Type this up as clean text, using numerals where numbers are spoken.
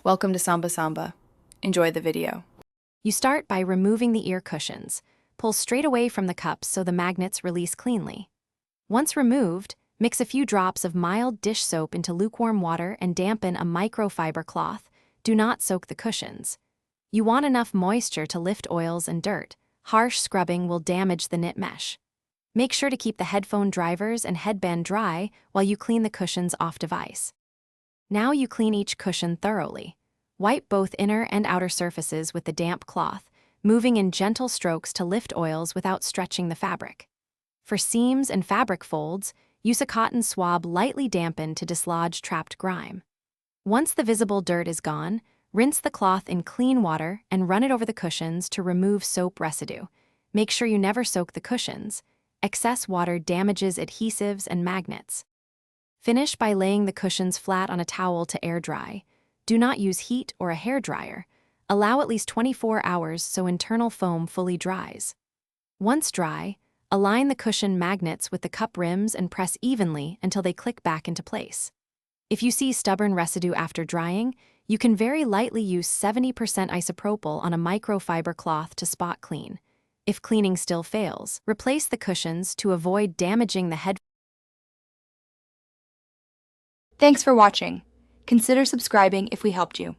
Welcome to Samba Samba. Enjoy the video. You start by removing the ear cushions. Pull straight away from the cups so the magnets release cleanly. Once removed, mix a few drops of mild dish soap into lukewarm water and dampen a microfiber cloth. Do not soak the cushions. You want enough moisture to lift oils and dirt. Harsh scrubbing will damage the knit mesh. Make sure to keep the headphone drivers and headband dry while you clean the cushions off device. Now you clean each cushion thoroughly. Wipe both inner and outer surfaces with the damp cloth, moving in gentle strokes to lift oils without stretching the fabric. For seams and fabric folds, use a cotton swab lightly dampened to dislodge trapped grime. Once the visible dirt is gone, rinse the cloth in clean water and run it over the cushions to remove soap residue. Make sure you never soak the cushions. Excess water damages adhesives and magnets. Finish by laying the cushions flat on a towel to air dry. Do not use heat or a hairdryer. Allow at least 24 hours so internal foam fully dries. Once dry, align the cushion magnets with the cup rims and press evenly until they click back into place. If you see stubborn residue after drying, you can very lightly use 70% isopropyl on a microfiber cloth to spot clean. If cleaning still fails, replace the cushions to avoid damaging the head. Thanks for watching. Consider subscribing if we helped you.